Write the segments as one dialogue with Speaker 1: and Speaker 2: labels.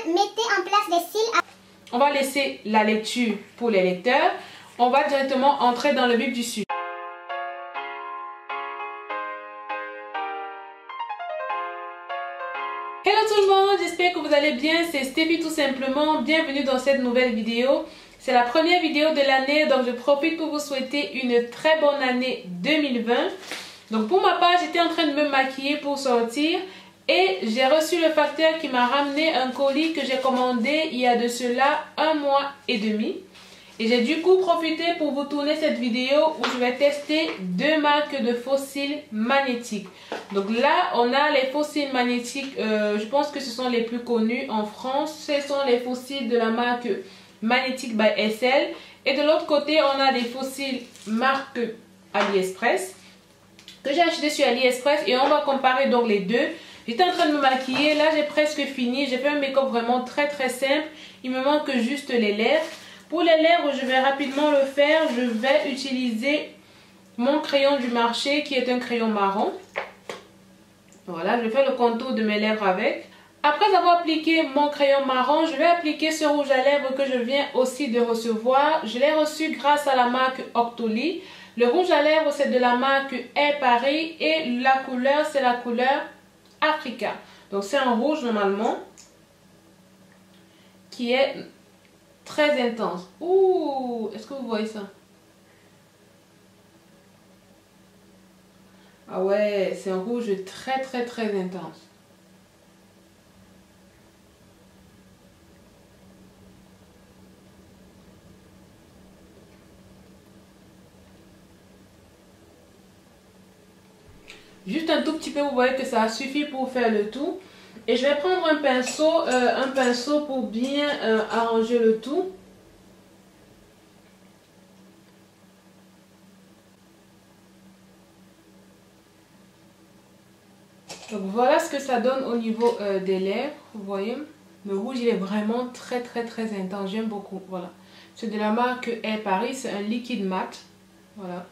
Speaker 1: mettez en place des cils.
Speaker 2: On va laisser la lecture pour les lecteurs. On va directement entrer dans le vif du sujet. Hello tout le monde, j'espère que vous allez bien, c'est Steffi tout simplement, bienvenue dans cette nouvelle vidéo. C'est la première vidéo de l'année, donc je profite pour vous souhaiter une très bonne année 2020. Donc pour ma part, j'étais en train de me maquiller pour sortir et j'ai reçu le facteur qui m'a ramené un colis que j'ai commandé il y a de cela 1 mois et demi. Et j'ai du coup profité pour vous tourner cette vidéo où je vais tester 2 marques de faux cils magnétiques. Donc là, on a les faux cils magnétiques, je pense que ce sont les plus connus en France. Ce sont les faux cils de la marque Magnetic by SL. Et de l'autre côté, on a des faux cils marque AliExpress que j'ai acheté sur AliExpress et on va comparer donc les deux. J'étais en train de me maquiller, là j'ai presque fini. J'ai fait un make-up vraiment très simple. Il me manque juste les lèvres. Pour les lèvres, je vais rapidement le faire. Je vais utiliser mon crayon du marché qui est un crayon marron. Voilà, je fais le contour de mes lèvres avec. Après avoir appliqué mon crayon marron, je vais appliquer ce rouge à lèvres que je viens aussi de recevoir. Je l'ai reçu grâce à la marque Octoly. Le rouge à lèvres, c'est de la marque Air Paris et la couleur, c'est la couleur Africa. Donc c'est un rouge normalement qui est très intense. Ouh, est-ce que vous voyez ça? Ah ouais, c'est un rouge très intense. Juste un tout petit peu, vous voyez que ça suffit pour faire le tout. Et je vais prendre un pinceau pour bien arranger le tout. Donc voilà ce que ça donne au niveau des lèvres, vous voyez. Le rouge il est vraiment très intense, j'aime beaucoup, voilà. C'est de la marque Air Paris, c'est un liquide mat, voilà.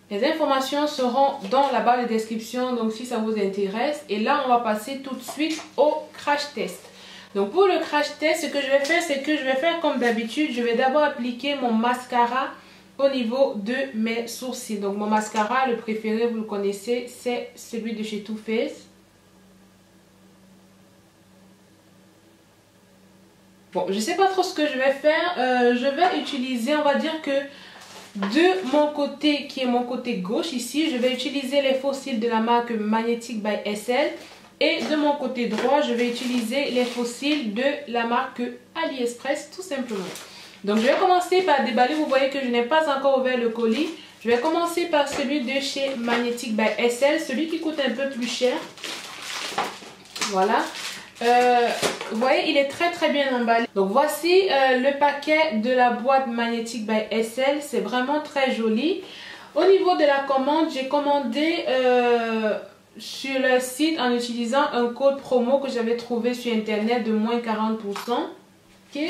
Speaker 2: Les informations seront dans la barre de description, donc si ça vous intéresse. Et là, on va passer tout de suite au crash test. Donc pour le crash test, ce que je vais faire, c'est que je vais faire comme d'habitude. Je vais d'abord appliquer mon mascara au niveau de mes sourcils. Donc mon mascara, le préféré, vous le connaissez, c'est celui de chez Too Faced. Bon, je ne sais pas trop ce que je vais faire. Je vais utiliser, on va dire que de mon côté, qui est mon côté gauche ici, je vais utiliser les faux cils de la marque Magnetic by SL. Et de mon côté droit, je vais utiliser les faux cils de la marque AliExpress, tout simplement. Donc je vais commencer par déballer, vous voyez que je n'ai pas encore ouvert le colis. Je vais commencer par celui de chez Magnetic by SL, celui qui coûte un peu plus cher. Voilà. Vous voyez, il est très bien emballé. Donc voici le paquet de la boîte Magnetic by SL. C'est vraiment très joli. Au niveau de la commande, j'ai commandé sur le site en utilisant un code promo que j'avais trouvé sur internet de moins 40%. Ok.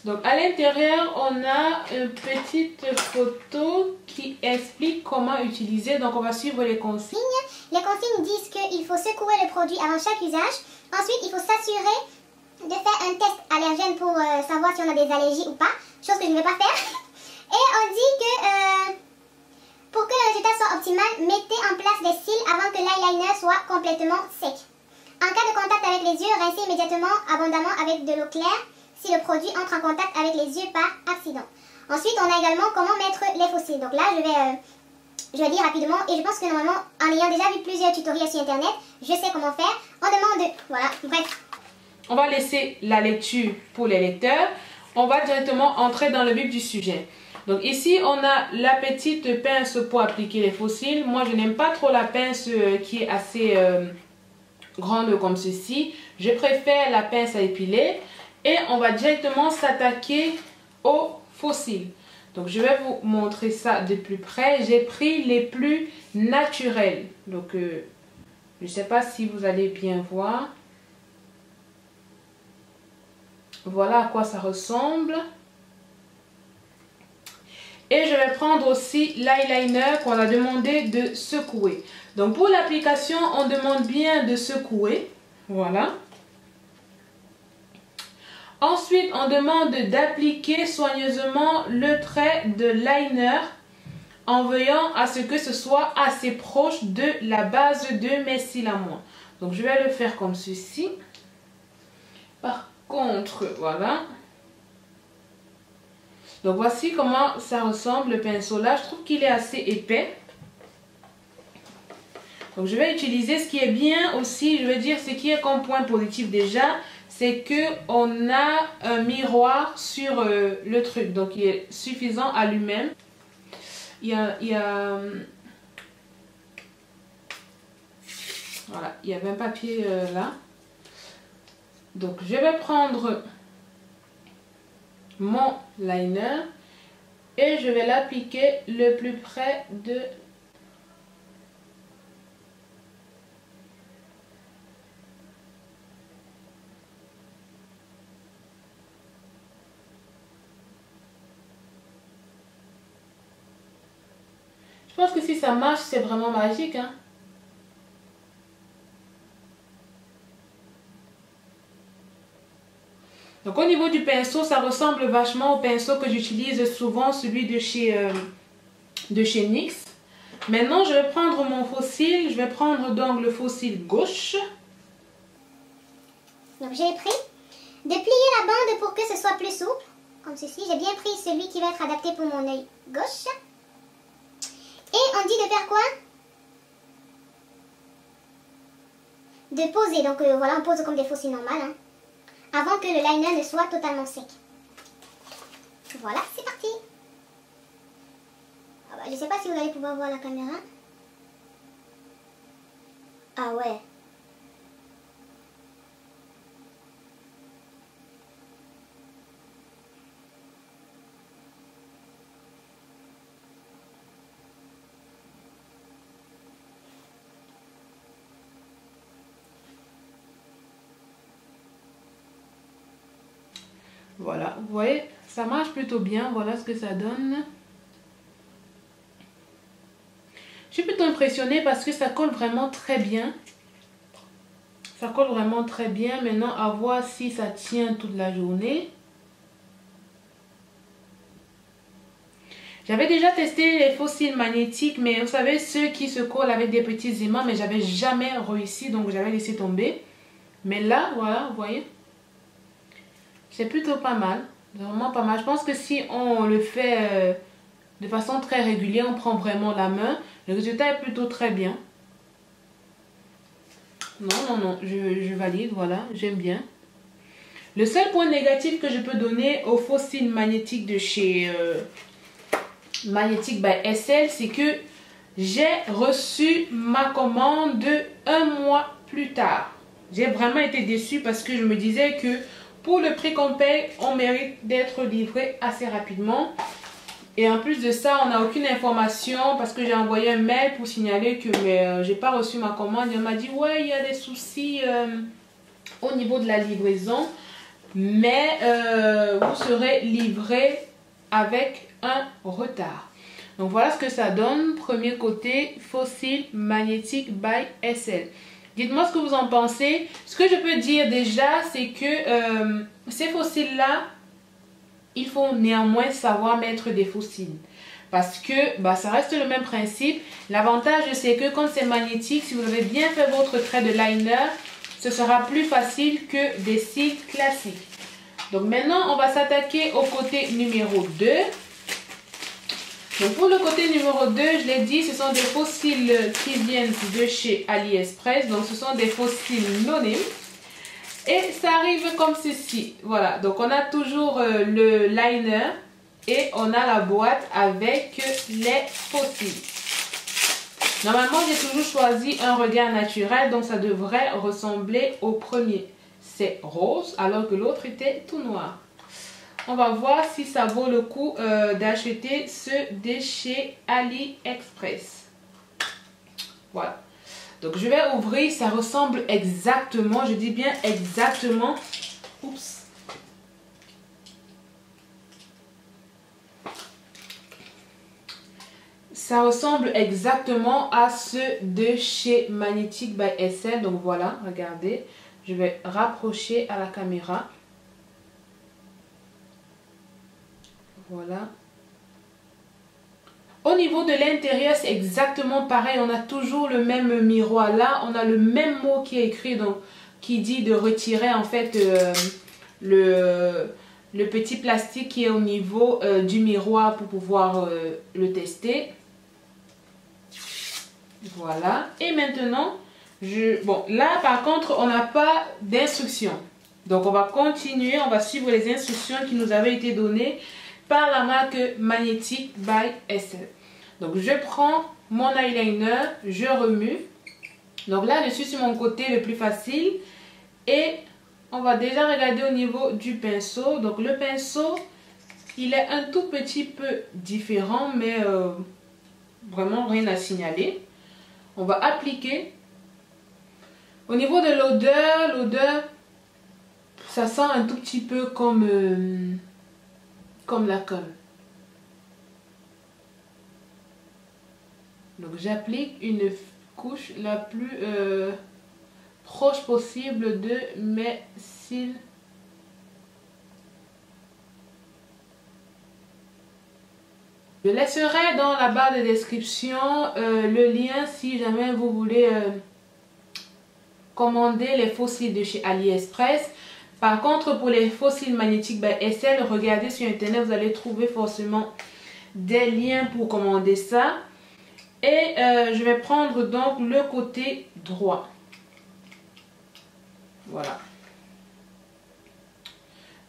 Speaker 2: Donc à l'intérieur, on a une petite photo qui explique comment utiliser. Donc on va suivre les consignes.
Speaker 1: Les consignes disent qu'il faut secouer le produit avant chaque usage. Ensuite, il faut s'assurer de faire un test allergène pour savoir si on a des allergies ou pas. Chose que je ne vais pas faire. Et on dit que pour que le résultat soit optimal, mettez en place des cils avant que l'eyeliner soit complètement sec. En cas de contact avec les yeux, rincez immédiatement abondamment avec de l'eau claire si le produit entre en contact avec les yeux par accident. Ensuite, on a également comment mettre les faux cils. Donc là, je vais dire rapidement, et je pense que normalement, en ayant déjà vu plusieurs tutoriels sur internet, je sais comment faire. On demande, voilà, bref.
Speaker 2: On va laisser la lecture pour les lecteurs. On va directement entrer dans le vif du sujet. Donc ici, on a la petite pince pour appliquer les faux cils. Moi, je n'aime pas trop la pince qui est assez grande comme ceci. Je préfère la pince à épiler. Et on va directement s'attaquer aux faux cils. Donc je vais vous montrer ça de plus près. J'ai pris les plus naturels. Donc je ne sais pas si vous allez bien voir. Voilà à quoi ça ressemble. Et je vais prendre aussi l'eyeliner qu'on a demandé de secouer. Donc pour l'application, on demande bien de secouer. Voilà. Ensuite, on demande d'appliquer soigneusement le trait de liner en veillant à ce que ce soit assez proche de la base de mes cils à moi. Donc, je vais le faire comme ceci. Par contre, voilà. Donc, voici comment ça ressemble le pinceau là. Je trouve qu'il est assez épais. Donc, je vais utiliser ce qui est bien aussi, je veux dire, ce qui est comme point positif déjà, c'est qu'on a un miroir sur le truc. Donc, il est suffisant à lui-même. Voilà, il y avait un papier là. Donc, je vais prendre mon liner et je vais l'appliquer le plus près de... Je pense que si ça marche, c'est vraiment magique, hein. Donc au niveau du pinceau, ça ressemble vachement au pinceau que j'utilise souvent, celui de chez NYX. Maintenant, je vais prendre mon faux cil. Je vais prendre donc le faux cil gauche.
Speaker 1: Donc j'ai pris de plier la bande pour que ce soit plus souple, comme ceci. J'ai bien pris celui qui va être adapté pour mon œil gauche. Et on dit de faire quoi? De poser. Donc voilà, on pose comme des faux cils normales, hein, avant que le liner ne soit totalement sec. Voilà, c'est parti. Ah bah, je ne sais pas si vous allez pouvoir voir la caméra. Ah ouais.
Speaker 2: Voilà, vous voyez, ça marche plutôt bien. Voilà ce que ça donne. Je suis plutôt impressionnée parce que ça colle vraiment très bien. Ça colle vraiment très bien. Maintenant, à voir si ça tient toute la journée. J'avais déjà testé les faux cils magnétiques, mais vous savez, ceux qui se collent avec des petits aimants, mais j'avais jamais réussi, donc j'avais laissé tomber. Mais là, voilà, vous voyez. C'est plutôt pas mal, vraiment pas mal. Je pense que si on le fait de façon très régulière, on prend vraiment la main, le résultat est plutôt très bien. Non, je valide, voilà, j'aime bien. Le seul point négatif que je peux donner au faux cils magnétique de chez Magnetic by SL, c'est que j'ai reçu ma commande 1 mois plus tard. J'ai vraiment été déçue parce que je me disais que pour le prix qu'on paye, on mérite d'être livré assez rapidement. Et en plus de ça, on n'a aucune information parce que j'ai envoyé un mail pour signaler que j'ai pas reçu ma commande. Il m'a dit, ouais, il y a des soucis au niveau de la livraison. Mais vous serez livré avec un retard. Donc voilà ce que ça donne. Premier côté, faux cils Magnetic by SL. Dites-moi ce que vous en pensez. Ce que je peux dire déjà, c'est que ces faux cils-là, il faut néanmoins savoir mettre des faux cils. Parce que ça reste le même principe. L'avantage, c'est que quand c'est magnétique, si vous avez bien fait votre trait de liner, ce sera plus facile que des cils classiques. Donc maintenant, on va s'attaquer au côté numéro 2. Donc pour le côté numéro 2, je l'ai dit, ce sont des faux cils qui viennent de chez AliExpress. Donc ce sont des faux cils Nonim. Et ça arrive comme ceci. Voilà, donc on a toujours le liner et on a la boîte avec les faux cils. Normalement, j'ai toujours choisi un regard naturel, donc ça devrait ressembler au premier. C'est rose alors que l'autre était tout noir. On va voir si ça vaut le coup d'acheter ceux de chez AliExpress. Voilà. Donc je vais ouvrir, ça ressemble exactement, je dis bien exactement. Oups. Ça ressemble exactement à ceux de chez Magnetic by SL. Donc voilà, regardez. Je vais rapprocher à la caméra. Voilà. Au niveau de l'intérieur, c'est exactement pareil. On a toujours le même miroir. Là, on a le même mot qui est écrit, donc qui dit de retirer en fait le petit plastique qui est au niveau du miroir pour pouvoir le tester. Voilà. Et maintenant, bon, là par contre, on n'a pas d'instructions. Donc, on va continuer. On va suivre les instructions qui nous avaient été données par la marque Magnetic by SL. Donc je prends mon eyeliner, je remue. Donc là je suis sur mon côté le plus facile. Et on va déjà regarder au niveau du pinceau. Donc le pinceau, il est un tout petit peu différent, mais vraiment rien à signaler. On va appliquer. Au niveau de l'odeur, ça sent un tout petit peu comme la colle. Donc j'applique une couche la plus proche possible de mes cils. Je laisserai dans la barre de description le lien si jamais vous voulez commander les faux cils de chez AliExpress. Par contre, pour les faux cils Magnetic by SL, regardez sur internet, vous allez trouver forcément des liens pour commander ça. Et je vais prendre donc le côté droit. Voilà.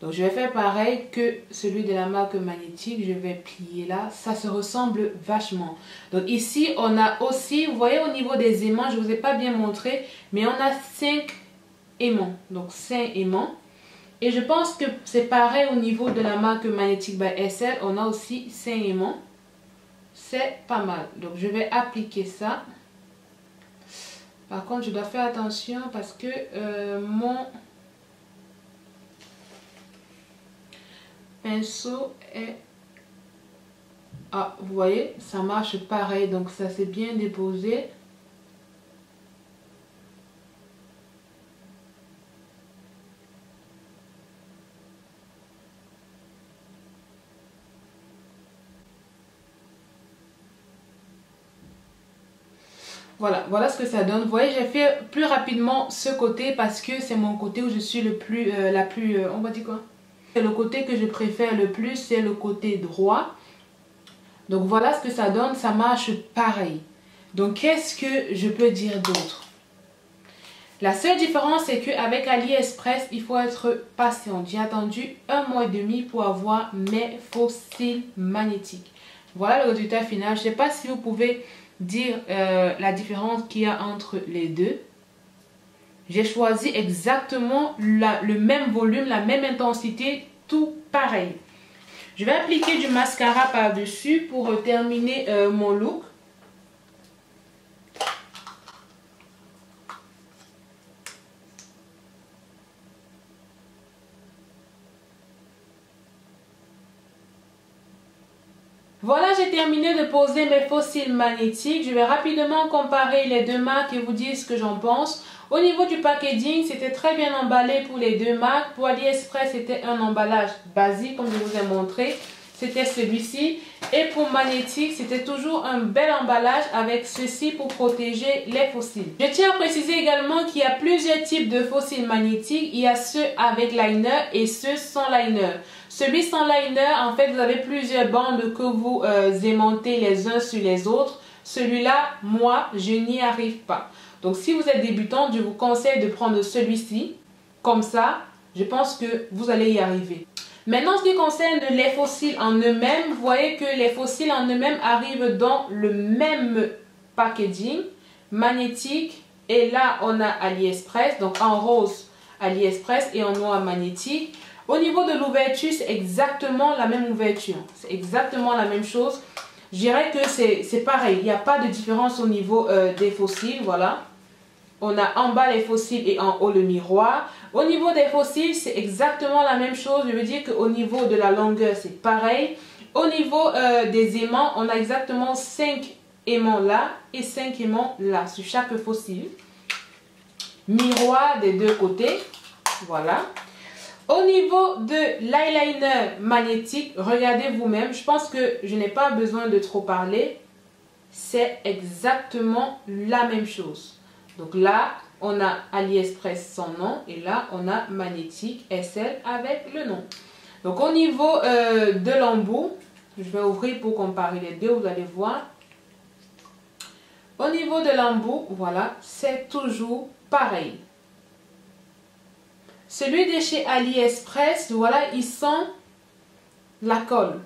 Speaker 2: Donc je vais faire pareil que celui de la marque Magnetic. Je vais plier là. Ça se ressemble vachement. Donc ici on a aussi, vous voyez au niveau des aimants, je ne vous ai pas bien montré, mais on a 5 aimants. Donc 5 aimants. Et je pense que c'est pareil au niveau de la marque Magnetic by SL. On a aussi 5 aimants. C'est pas mal. Donc je vais appliquer ça. Par contre je dois faire attention parce que mon pinceau est... Ah, vous voyez, ça marche pareil. Donc ça s'est bien déposé. Voilà ce que ça donne. Vous voyez, j'ai fait plus rapidement ce côté parce que c'est mon côté où je suis le plus, on va dire quoi? Le côté que je préfère le plus, c'est le côté droit. Donc voilà ce que ça donne, ça marche pareil. Donc qu'est-ce que je peux dire d'autre? La seule différence, c'est qu'avec AliExpress, il faut être patient. J'ai attendu 1 mois et demi pour avoir mes faux cils magnétiques. Voilà le résultat final. Je ne sais pas si vous pouvez dire la différence qu'il y a entre les deux. J'ai choisi exactement le même volume, la même intensité, tout pareil. Je vais appliquer du mascara par-dessus pour terminer mon look. Voilà, j'ai terminé de poser mes faux cils magnétiques. Je vais rapidement comparer les deux marques et vous dire ce que j'en pense. Au niveau du packaging, c'était très bien emballé pour les deux marques. Pour AliExpress, c'était un emballage basique, comme je vous ai montré. C'était celui-ci. Et pour Magnetic, c'était toujours un bel emballage avec ceci pour protéger les faux cils. Je tiens à préciser également qu'il y a plusieurs types de faux cils magnétiques. Il y a ceux avec liner et ceux sans liner. Celui sans liner, en fait, vous avez plusieurs bandes que vous aimantez les uns sur les autres. Celui-là, moi, je n'y arrive pas. Donc, si vous êtes débutant, je vous conseille de prendre celui-ci. Comme ça, je pense que vous allez y arriver. Maintenant, ce qui concerne les faux cils en eux-mêmes, vous voyez que les faux cils en eux-mêmes arrivent dans le même packaging, magnétique. Et là, on a AliExpress, donc en rose AliExpress et en noir magnétique. Au niveau de l'ouverture, c'est exactement la même ouverture. C'est exactement la même chose. Je dirais que c'est pareil. Il n'y a pas de différence au niveau des faux cils. Voilà. On a en bas les faux cils et en haut le miroir. Au niveau des faux cils, c'est exactement la même chose. Je veux dire qu'au niveau de la longueur, c'est pareil. Au niveau des aimants, on a exactement 5 aimants là et 5 aimants là sur chaque faux cil. Miroir des deux côtés. Voilà. Au niveau de l'eyeliner magnétique, regardez vous-même. Je pense que je n'ai pas besoin de trop parler. C'est exactement la même chose. Donc là, on a AliExpress sans nom et là, on a Magnétique SL avec le nom. Donc au niveau de l'embout, je vais ouvrir pour comparer les deux, vous allez voir. Au niveau de l'embout, voilà, c'est toujours pareil. Celui de chez AliExpress, voilà, il sent la colle.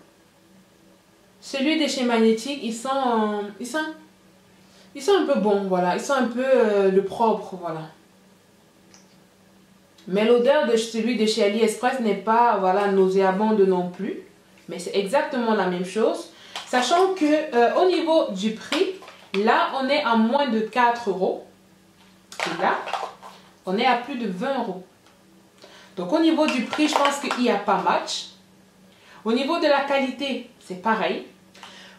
Speaker 2: Celui de chez Magnétique, il sent un peu bon, voilà. Il sent un peu le propre, voilà. Mais l'odeur de celui de chez AliExpress n'est pas, voilà, nauséabonde non plus. Mais c'est exactement la même chose. Sachant que au niveau du prix, là, on est à moins de 4 €. Et là, on est à plus de 20 €. Donc au niveau du prix, je pense qu'il n'y a pas match. Au niveau de la qualité, c'est pareil.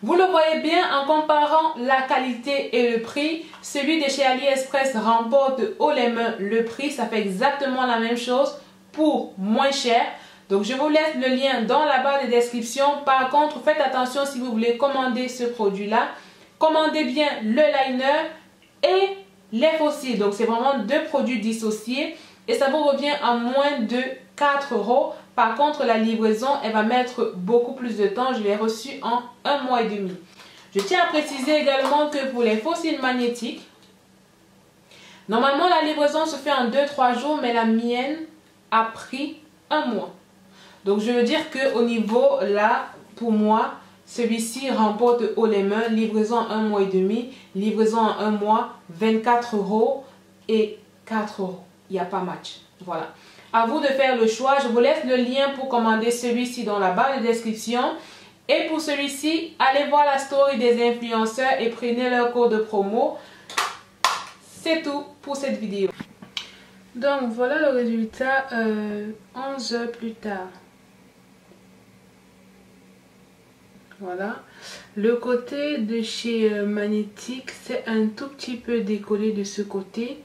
Speaker 2: Vous le voyez bien en comparant la qualité et le prix. Celui de chez AliExpress remporte haut les mains le prix. Ça fait exactement la même chose pour moins cher. Donc je vous laisse le lien dans la barre de description. Par contre, faites attention si vous voulez commander ce produit-là. Commandez bien le liner et les fossiles. Donc c'est vraiment deux produits dissociés. Et ça vous revient à moins de 4 €. Par contre, la livraison, elle va mettre beaucoup plus de temps. Je l'ai reçu en 1 mois et demi. Je tiens à préciser également que pour les fossiles magnétiques, normalement la livraison se fait en 2-3 jours, mais la mienne a pris 1 mois. Donc je veux dire qu'au niveau là, pour moi, celui-ci remporte haut les mains. Livraison en 1 mois et demi, livraison en 1 mois, 24 € et 4 €. Il n'y a pas match. Voilà. À vous de faire le choix. Je vous laisse le lien pour commander celui-ci dans la barre de description. Et pour celui-ci, allez voir la story des influenceurs et prenez leur code promo. C'est tout pour cette vidéo. Donc voilà le résultat 11 heures plus tard. Voilà. Le côté de chez Magnétique, c'est un tout petit peu décollé de ce côté.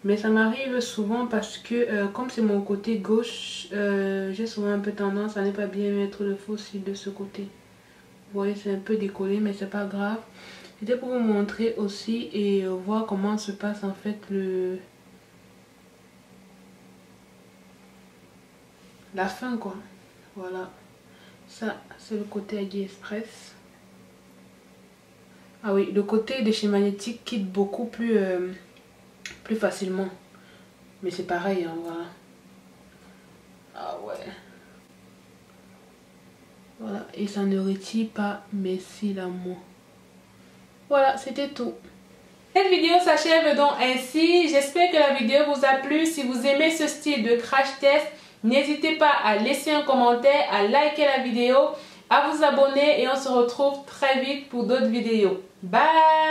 Speaker 2: Mais ça m'arrive souvent parce que comme c'est mon côté gauche, j'ai souvent un peu tendance à ne pas bien mettre le fossile de ce côté. Vous voyez, c'est un peu décollé, mais c'est pas grave. C'était pour vous montrer aussi et voir comment se passe en fait la fin quoi. Voilà. Ça, c'est le côté AliExpress. Ah oui, le côté de chez Magnétique quitte beaucoup plus facilement. Mais c'est pareil, hein, voilà. Ah ouais. Voilà, et ça ne retire pas mes cils à moi. Voilà, c'était tout. Cette vidéo s'achève donc ainsi. J'espère que la vidéo vous a plu. Si vous aimez ce style de crash test, n'hésitez pas à laisser un commentaire, à liker la vidéo, à vous abonner et on se retrouve très vite pour d'autres vidéos. Bye!